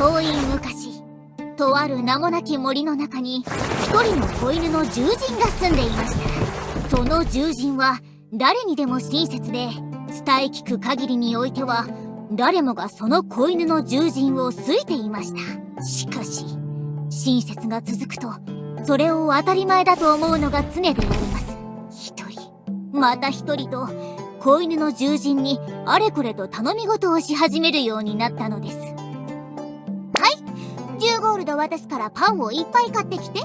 遠い昔、とある名もなき森の中に一人の子犬の獣人が住んでいました。その獣人は誰にでも親切で、伝え聞く限りにおいては誰もがその子犬の獣人を好いていました。しかし親切が続くと、それを当たり前だと思うのが常であります。一人また一人と子犬の獣人にあれこれと頼み事をし始めるようになったのです。はい、10ゴールド渡すからパンをいっぱい買ってきて。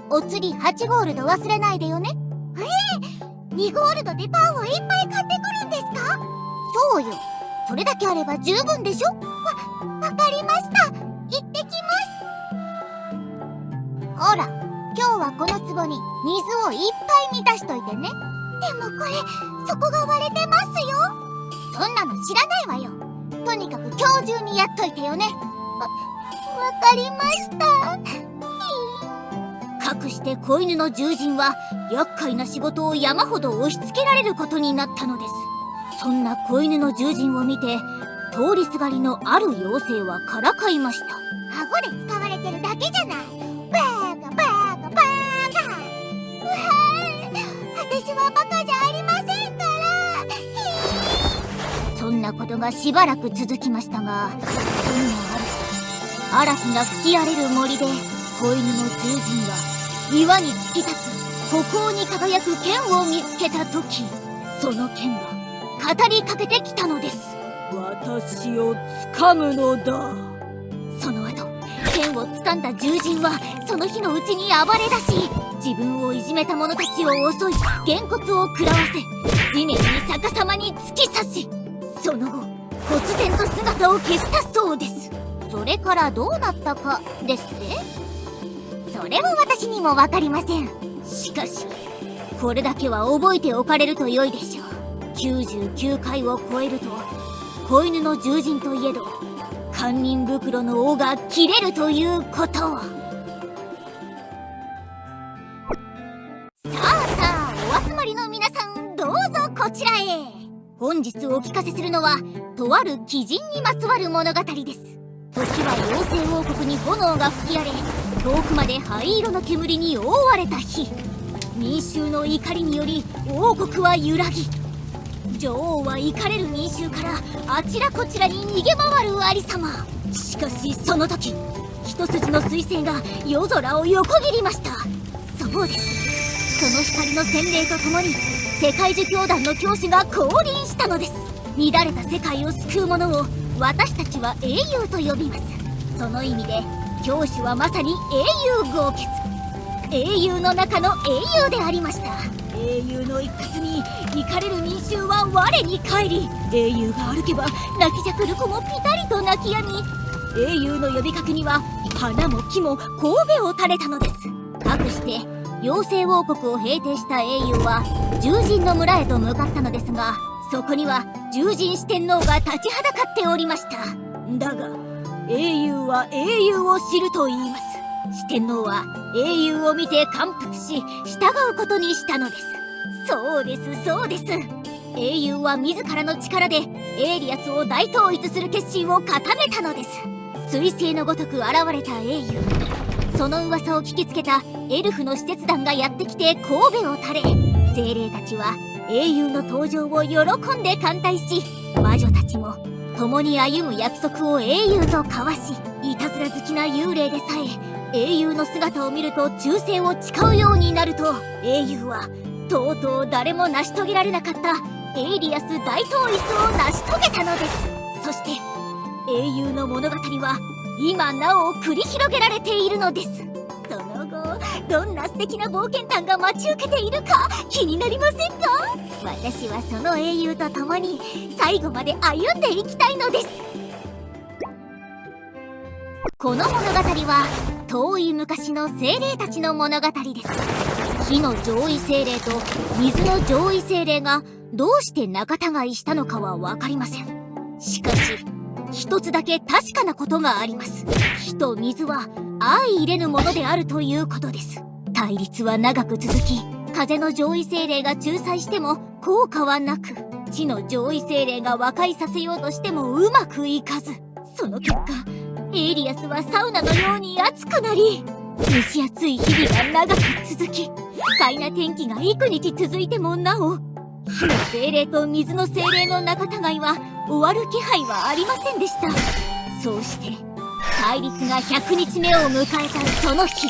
お釣り8ゴールド忘れないでよね。2ゴールドでパンをいっぱい買ってくるんですか？そうよ、それだけあれば十分でしょ。わかりました。行ってきます。ほら、今日はこの壺に水をいっぱい満たしといてね。でもこれ、底が割れてますよ。そんなの知らないわよ。とにかく今日中にやっといてよね。わかりました。かくして子犬の獣人は厄介な仕事を山ほど押し付けられることになったのです。そんな子犬の獣人を見て、通りすがりのある妖精はからかいました。顎で使われてるだけじゃない。バーカバーカバーカ。私はバカじゃありませんから。そんなことがしばらく続きましたが、そんな嵐が吹き荒れる森で子犬の獣人は岩に突き立つ孤高に輝く剣を見つけた時、その剣が語りかけてきたのです。私を掴むのだ。その後、剣を掴んだ獣人はその日のうちに暴れ出し、自分をいじめた者たちを襲い、げんこつを食らわせ、地面に逆さまに突き刺し、その後忽然と姿を消したそうです。それからどうなったかですね。それは私にもわかりません。しかしこれだけは覚えておかれると良いでしょう。99回を超えると子犬の獣人といえど、堪忍袋の尾が切れるということを。さあお集まりの皆さん、どうぞこちらへ。本日お聞かせするのはとある鬼人にまつわる物語です。時は妖精王国に炎が吹き荒れ、遠くまで灰色の煙に覆われた日、民衆の怒りにより王国は揺らぎ、女王は怒れる民衆からあちらこちらに逃げ回るありさま。しかしその時、一筋の彗星が夜空を横切りました。そうです、その光の洗礼とともに世界樹教団の教師が降臨したのです。乱れた世界を救う者を私たちは英雄と呼びます。その意味で教師はまさに英雄豪傑、英雄の中の英雄でありました。英雄の一発に怒れる民衆は我に返り、英雄が歩けば泣きじゃくる子もピタリと泣き止み、英雄の呼びかけには花も木も神戸を垂れたのです。かくして妖精王国を平定した英雄は獣人の村へと向かったのですが、そこには獣人四天王が立ちはだかっておりました。だが英雄は英雄を知ると言います。四天王は英雄を見て感服し従うことにしたのです。そうですそうです、英雄は自らの力でエイリアスを大統一する決心を固めたのです。彗星のごとく現れた英雄、その噂を聞きつけたエルフの使節団がやってきて神戸を垂れ、精霊たちは英雄の登場を喜んで歓待し、魔女たちも共に歩む約束を英雄と交わし、いたずら好きな幽霊でさえ英雄の姿を見ると忠誠を誓うようになると、英雄はとうとう誰も成し遂げられなかったエイリアス大統一を成し遂げたのです。そして英雄の物語は今なお繰り広げられているのです。その後どんな素敵な冒険談が待ち受けているか気になりませんか？私はその英雄と共に最後まで歩んでいきたいのです。この物語は遠い昔の精霊たちの物語です。火の上位精霊と水の上位精霊がどうして仲違いしたのかは分かりません。しかし一つだけ確かなことがあります。火と水は相入れぬものであるということです。対立は長く続き、風の上位精霊が仲裁しても効果はなく、地の上位精霊が和解させようとしてもうまくいかず、その結果エリアスはサウナのように熱くなり、蒸し暑い日々が長く続き、不快な天気が幾日続いてもなお、火の精霊と水の精霊の仲違いは終わる気配はありませんでした。そうして対立が100日目を迎えたその日、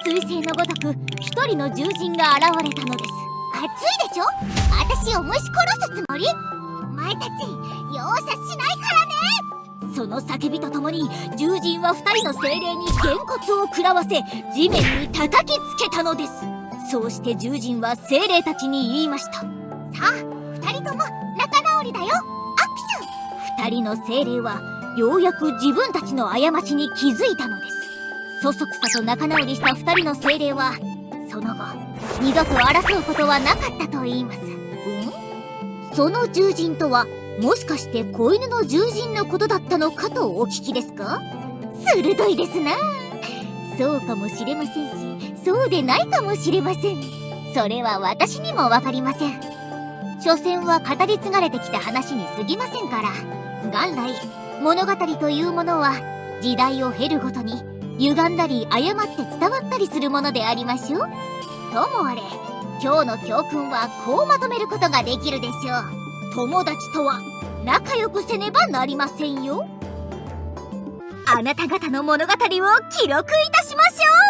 彗星のごとく一人の獣人が現れたのです。熱いでしょ？私を虫殺すつもり？お前たち容赦しないからね！その叫びとともに獣人は二人の精霊にげんこつを食らわせ地面に叩きつけたのです。そうして獣人は精霊たちに言いました。さあ、二人とも仲直りだよ。アクション！二人の精霊はようやく自分たちの過ちに気づいたのです。そそくさと仲直りした二人の精霊はその後二度と争うことはなかったと言います。その獣人とはもしかして子犬の獣人のことだったのかとお聞きですか？鋭いですな。そうかもしれませんし、そうでないかもしれません。それは私にもわかりません。所詮は語り継がれてきた話に過ぎませんから。元来物語というものは時代を経るごとに歪んだり誤って伝わったりするものでありましょう。ともあれ、今日の教訓はこうまとめることができるでしょう。友達とは仲良くせねばなりませんよ。あなた方の物語を記録いたしましょう。